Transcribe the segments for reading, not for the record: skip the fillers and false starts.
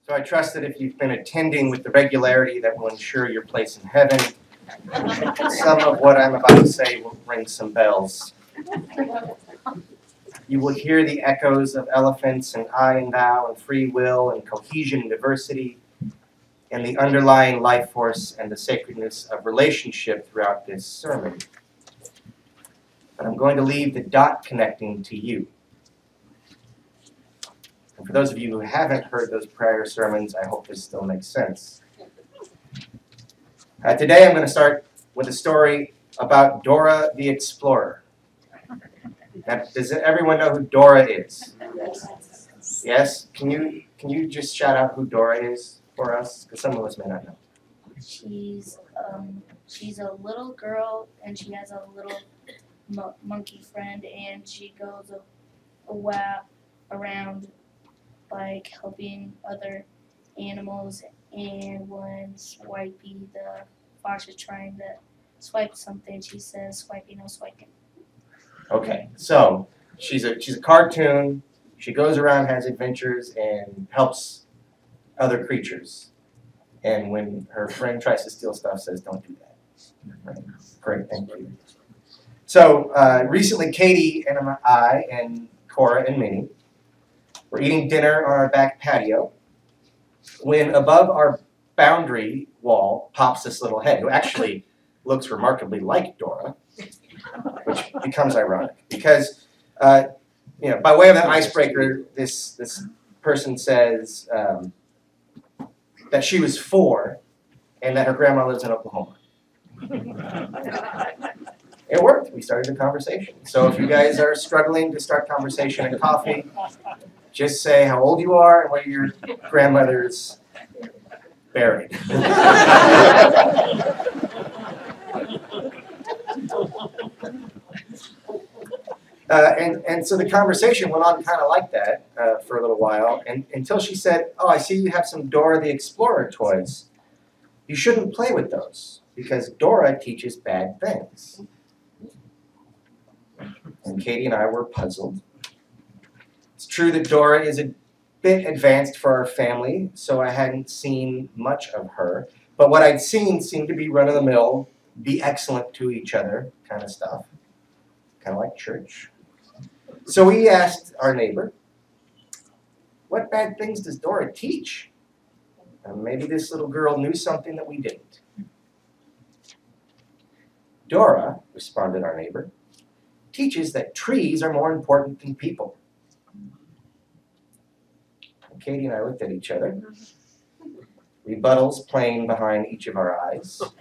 So I trust that if you've been attending with the regularity that will ensure your place in heaven, some of what I'm about to say will ring some bells. You will hear the echoes of elephants and I and thou and free will and cohesion and diversity and the underlying life force and the sacredness of relationship throughout this sermon. But I'm going to leave the dot connecting to you. And for those of you who haven't heard those prior sermons, I hope this still makes sense. Today I'm going to start with a story about Dora the Explorer. Now, does everyone know who Dora is? Yes? Can you just shout out who Dora is for us? Because some of us may not know. She's a little girl, and she has a little monkey friend, and she goes around like helping other animals. And when Swipey the fox is trying to swipe something, she says, "Swipey, no swiping." Okay, so she's a cartoon. She goes around, has adventures, and helps other creatures. And when her friend tries to steal stuff, says, "Don't do that." Right? Great, thank you. So recently, Katie and I and Cora and Minnie were eating dinner on our back patio when above our boundary wall pops this little head who actually looks remarkably like Dora, which becomes ironic because, by way of an icebreaker, this person says that she was 4 and that her grandma lives in Oklahoma. It worked. We started a conversation. So if you guys are struggling to start conversation at coffee, just say how old you are and where your grandmother's buried. And so the conversation went on kind of like that for a little while, and until she said, "Oh, I see you have some Dora the Explorer toys. You shouldn't play with those because Dora teaches bad things." And Katie and I were puzzled. It's true that Dora is a bit advanced for our family, so I hadn't seen much of her. But what I'd seen seemed to be run-of-the-mill, be excellent to each other kind of stuff. Kind of like church. So we asked our neighbor, "What bad things does Dora teach?" Maybe this little girl knew something that we didn't. "Dora," responded our neighbor, "teaches that trees are more important than people." And Katie and I looked at each other, rebuttals playing behind each of our eyes. Of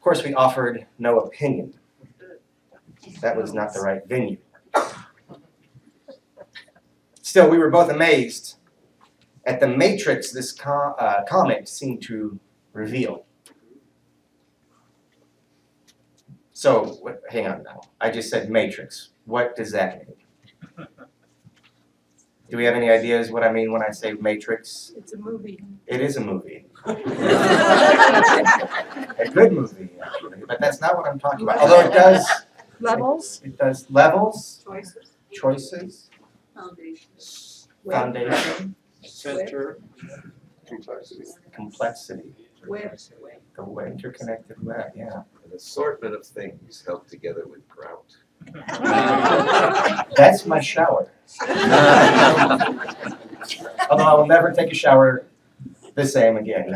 course, we offered no opinion. That was not the right venue. Still, we were both amazed at the matrix this comic seemed to reveal. So, hang on now. I just said matrix. What does that mean? Do we have any ideas what I mean when I say matrix? It's a movie. It is a movie. A good movie, actually. But that's not what I'm talking about. Although it does... Levels. It does levels. Choices. Foundation. Center. Complexity. Web. The way interconnected web, yeah. An assortment of things held together with grout. That's my shower. Although I will never take a shower the same again.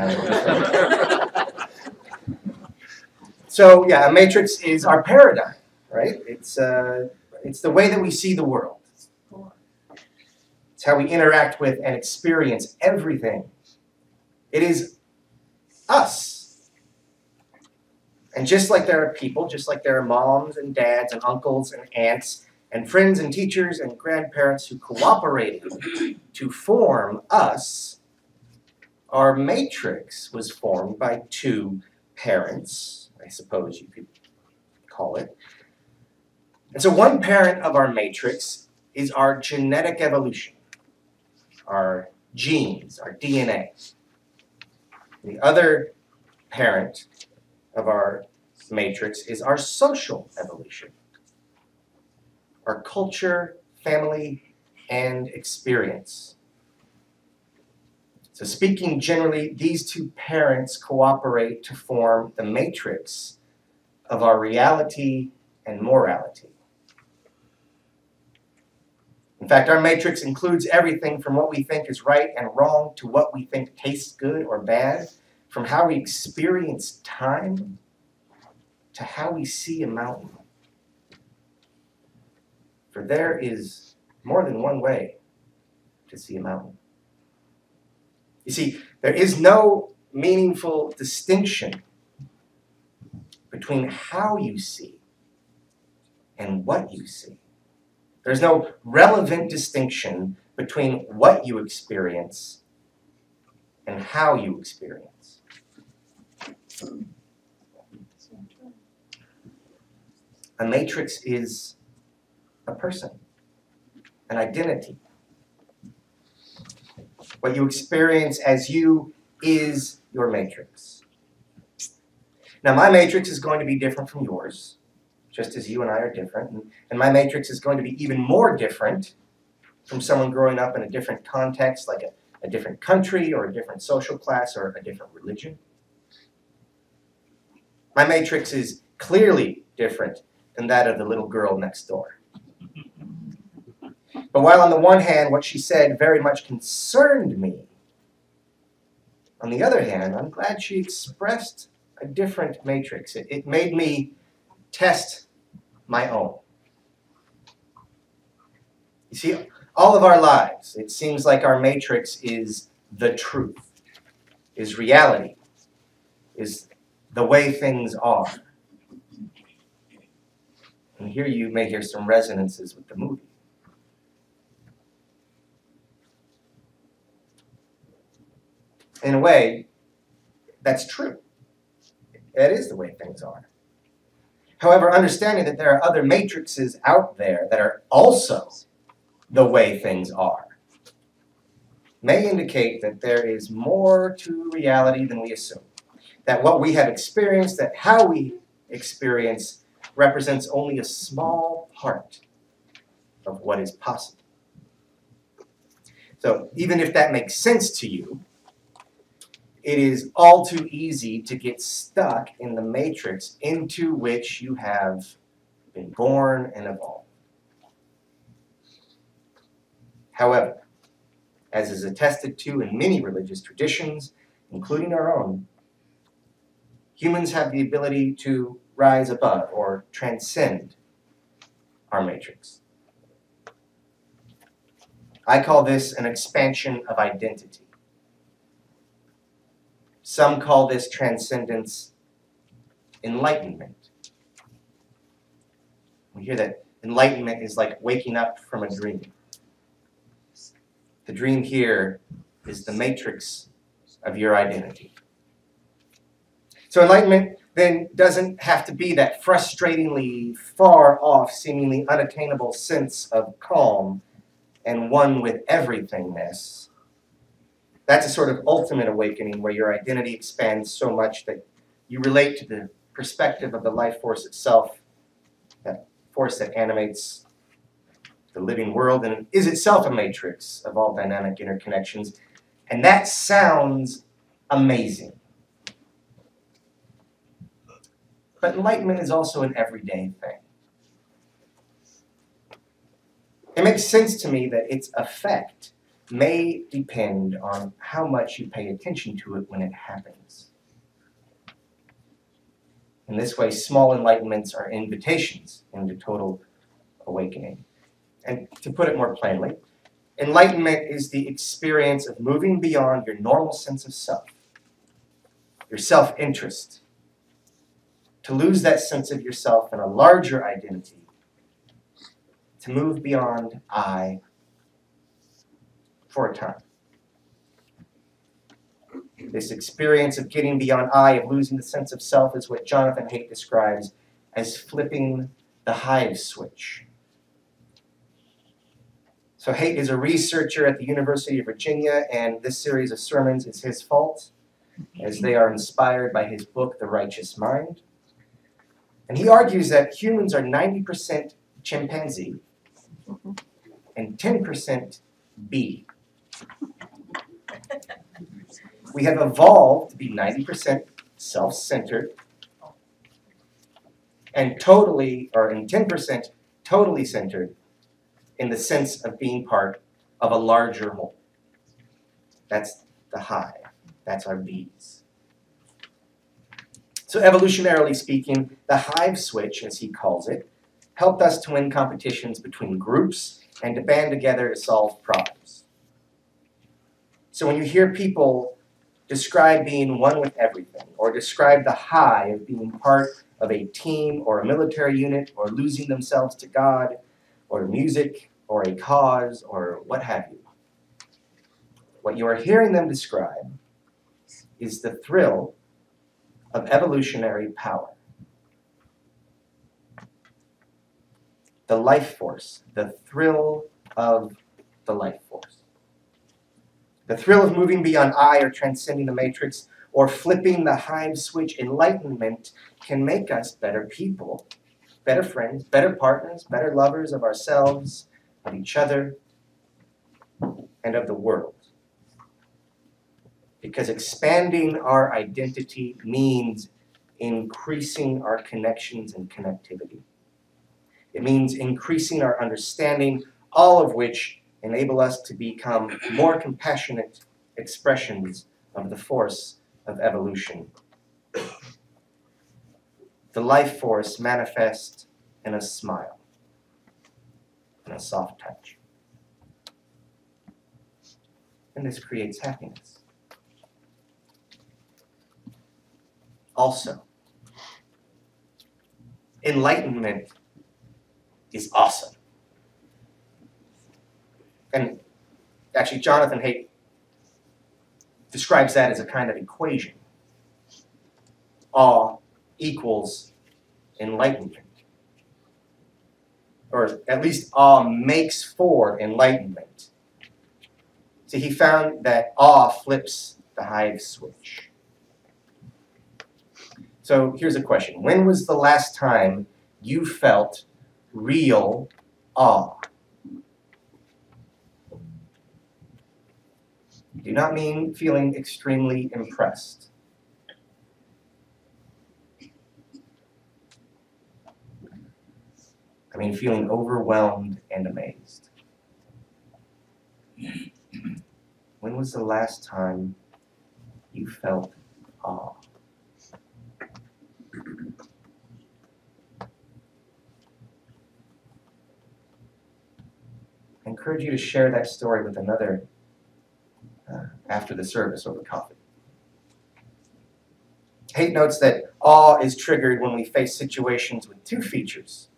So yeah, a matrix is our paradigm, right? It's the way that we see the world. It's how we interact with and experience everything. It is us. And just like there are people, just like there are moms and dads and uncles and aunts and friends and teachers and grandparents who cooperated to form us, our matrix was formed by 2 parents, I suppose you could call it. And so one parent of our matrix is our genetic evolution, our genes, our DNA. The other parent of our matrix is our social evolution, our culture, family, and experience. So speaking generally, these two parents cooperate to form the matrix of our reality and morality. In fact, our matrix includes everything from what we think is right and wrong to what we think tastes good or bad, from how we experience time to how we see a mountain. For there is more than one way to see a mountain. You see, there is no meaningful distinction between how you see and what you see. There's no relevant distinction between what you experience and how you experience. A matrix is a person, an identity. What you experience as you is your matrix. Now, my matrix is going to be different from yours, just as you and I are different. And my matrix is going to be even more different from someone growing up in a different context, like a different country or a different social class or a different religion. My matrix is clearly different than that of the little girl next door. But while on the one hand, what she said very much concerned me, on the other hand, I'm glad she expressed a different matrix. It made me test my own. You see, all of our lives, it seems like our matrix is the truth, is reality, is the way things are. And here you may hear some resonances with the movie. In a way, that's true. That is the way things are. However, understanding that there are other matrices out there that are also the way things are may indicate that there is more to reality than we assume. That what we have experienced, that how we experience, represents only a small part of what is possible. So even if that makes sense to you, it is all too easy to get stuck in the matrix into which you have been born and evolved. However, as is attested to in many religious traditions, including our own, humans have the ability to rise above or transcend our matrix. I call this an expansion of identity. Some call this transcendence enlightenment. We hear that enlightenment is like waking up from a dream. The dream here is the matrix of your identity. So enlightenment then doesn't have to be that frustratingly far off, seemingly unattainable sense of calm and one with everythingness. That's a sort of ultimate awakening where your identity expands so much that you relate to the perspective of the life force itself, that force that animates the living world and is itself a matrix of all dynamic interconnections. And that sounds amazing. But enlightenment is also an everyday thing. It makes sense to me that its effect may depend on how much you pay attention to it when it happens. In this way, small enlightenments are invitations into total awakening. And to put it more plainly, enlightenment is the experience of moving beyond your normal sense of self, your self-interest, to lose that sense of yourself in a larger identity, to move beyond I for a time. This experience of getting beyond I, of losing the sense of self, is what Jonathan Haidt describes as flipping the hive switch. So Haidt is a researcher at the University of Virginia, and this series of sermons is his fault, as they are inspired by his book, The Righteous Mind. And he argues that humans are 90% chimpanzee and 10% bee. we have evolved to be 90% self-centered and totally, or in 10%, totally centered in the sense of being part of a larger whole. That's the hive. That's our bees. So evolutionarily speaking, the hive switch, as he calls it, helped us to win competitions between groups and to band together to solve problems. So when you hear people describe being one with everything, or describe the hive being part of a team or a military unit, or losing themselves to God, or music, or a cause, or what have you, what you are hearing them describe is the thrill of evolutionary power. The life force, the thrill of the life force. The thrill of moving beyond I or transcending the matrix or flipping the hive switch. Enlightenment can make us better people, better friends, better partners, better lovers of ourselves, of each other, and of the world. Because expanding our identity means increasing our connections and connectivity. It means increasing our understanding, all of which enable us to become more compassionate expressions of the force of evolution. The life force manifests in a smile, in a soft touch. And this creates happiness. Also, enlightenment is awesome. And actually, Jonathan Haidt describes that as a kind of equation. Awe equals enlightenment. Or at least awe makes for enlightenment. So he found that awe flips the hive switch. So here's a question. When was the last time you felt real awe? I do not mean feeling extremely impressed. I mean feeling overwhelmed and amazed. When was the last time you felt awe? I encourage you to share that story with another after the service over coffee. Haidt notes that awe is triggered when we face situations with two features.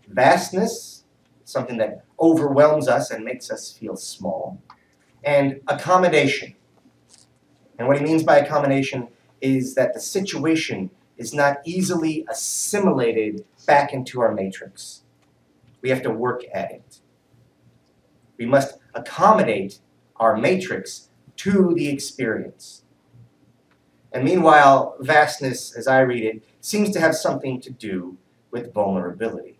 Vastness, something that overwhelms us and makes us feel small, and accommodation. And what he means by accommodation is that the situation is not easily assimilated back into our matrix. We have to work at it. We must accommodate our matrix to the experience. And meanwhile, vastness, as I read it, seems to have something to do with vulnerability.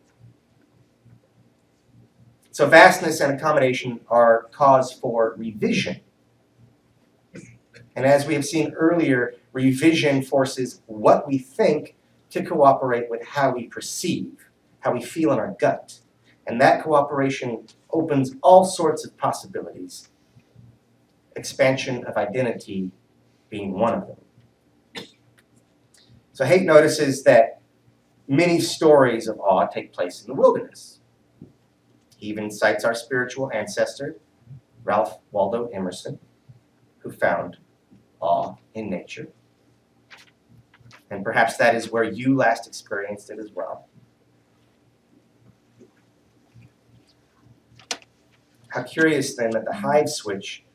So vastness and accommodation are cause for revision. And as we have seen earlier, revision forces what we think to cooperate with how we perceive, how we feel in our gut. And that cooperation opens all sorts of possibilities, expansion of identity being one of them. So Haidt notices that many stories of awe take place in the wilderness. He even cites our spiritual ancestor, Ralph Waldo Emerson, who found awe in nature. And perhaps that is where you last experienced it as well. How curious then that the hive switch,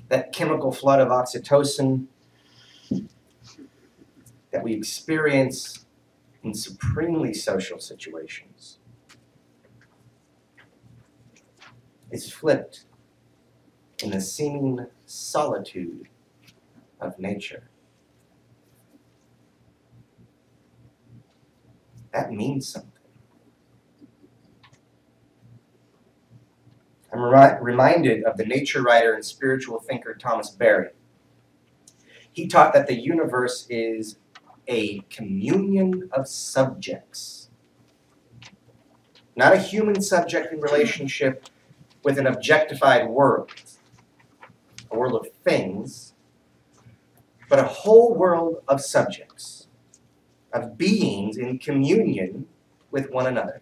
that chemical flood of oxytocin that we experience in supremely social situations, is flipped in the seeming solitude of nature. That means something. I'm reminded of the nature writer and spiritual thinker Thomas Berry, He taught that the universe is a communion of subjects. Not a human subject in relationship with an objectified world, a world of things, but a whole world of subjects, of beings in communion with one another.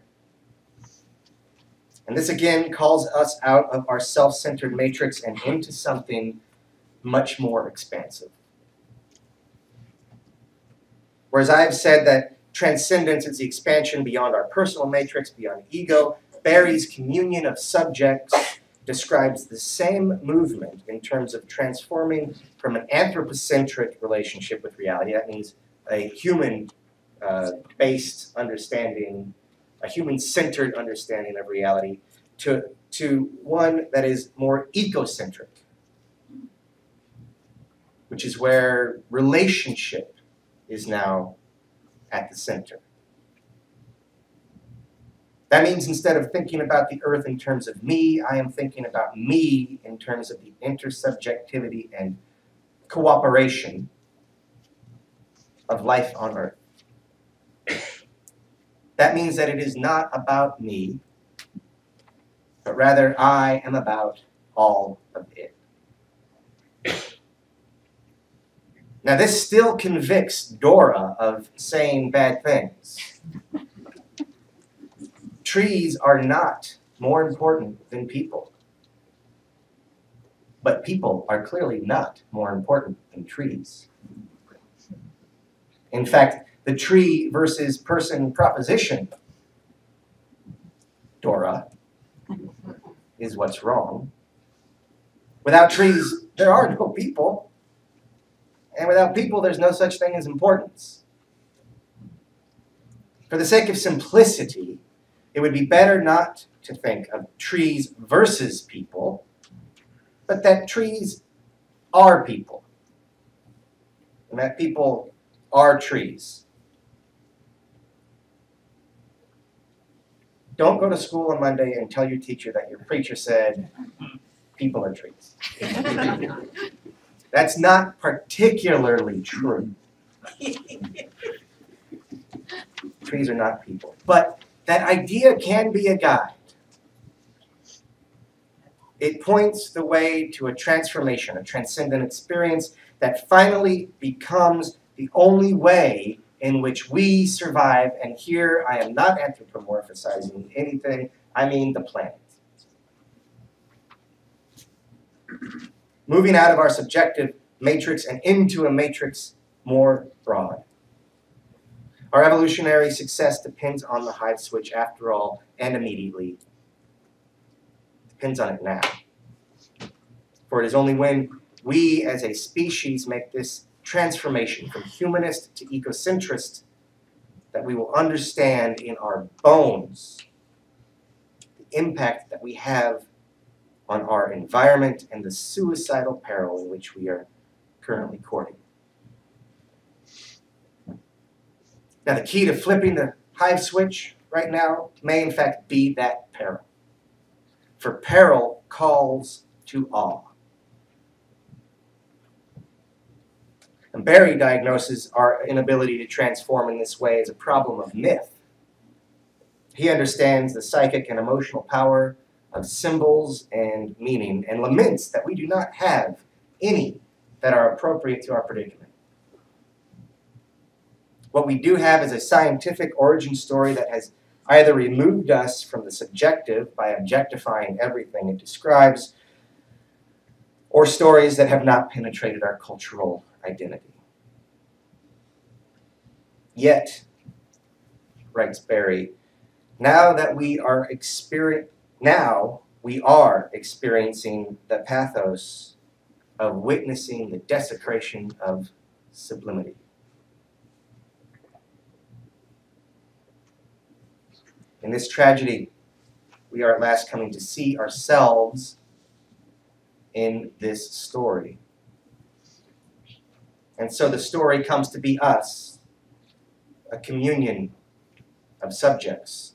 And this again calls us out of our self-centered matrix and into something much more expansive. Whereas I've said that transcendence is the expansion beyond our personal matrix, beyond ego, Barry's communion of subjects describes the same movement in terms of transforming from an anthropocentric relationship with reality, that means a human-based understanding, a human-centered understanding of reality, to one that is more ecocentric, which is where relationship is now at the center. That means instead of thinking about the earth in terms of me, I am thinking about me in terms of the intersubjectivity and cooperation of life on earth. That means that it is not about me, but rather I am about all of it. Now this still convicts Dora of saying bad things. Trees are not more important than people. But people are clearly not more important than trees. In fact, the tree versus person proposition, Dora, is what's wrong. Without trees, there are no people. And without people, there's no such thing as importance. For the sake of simplicity, it would be better not to think of trees versus people, but that trees are people, and that people are trees. Don't go to school on Monday and tell your teacher that your preacher said people are trees. That's not particularly true. Trees are not people. But that idea can be a guide. It points the way to a transformation, a transcendent experience that finally becomes the only way in which we survive. And here I am not anthropomorphizing anything, I mean the planet. Moving out of our subjective matrix and into a matrix more broad. Our evolutionary success depends on the hive switch after all, and immediately. Depends on it now. For it is only when we as a species make this transformation from humanist to ecocentrist that we will understand in our bones the impact that we have on our environment and the suicidal peril in which we are currently courting. Now, the key to flipping the hive switch right now may in fact be that peril. For peril calls to awe. And Barry diagnoses our inability to transform in this way as a problem of myth. He understands the psychic and emotional power of symbols and meaning, and laments that we do not have any that are appropriate to our predicament. What we do have is a scientific origin story that has either removed us from the subjective by objectifying everything it describes, or stories that have not penetrated our cultural identity. Yet, writes Barry, now we are experiencing the pathos of witnessing the desecration of sublimity. In this tragedy, we are at last coming to see ourselves in this story. And so the story comes to be us, a communion of subjects.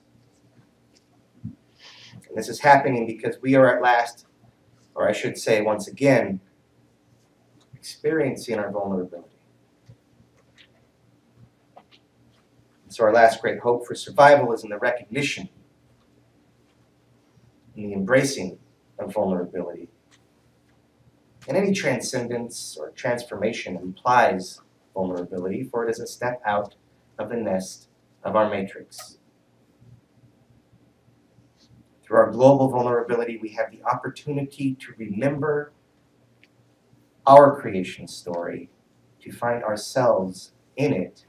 And this is happening because we are at last, or I should say once again, experiencing our vulnerability. So our last great hope for survival is in the recognition and the embracing of vulnerability. And any transcendence or transformation implies vulnerability, for it is a step out of the nest of our matrix. Through our global vulnerability, we have the opportunity to remember our creation story, to find ourselves in it.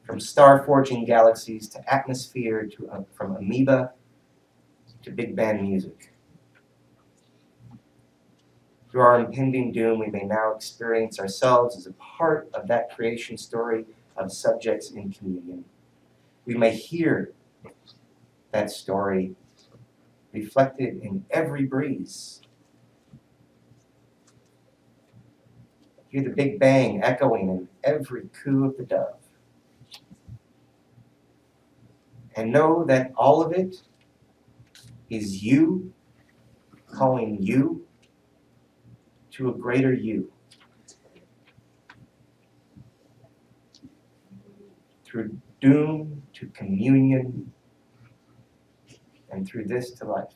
From star-forging galaxies to atmosphere, from amoeba to big band music. Through our impending doom, we may now experience ourselves as a part of that creation story of subjects in communion. We may hear that story reflected in every breeze. Hear the Big Bang echoing in every coo of the dove. And know that all of it is you calling you to a greater you. Through doom to communion, and through this to life.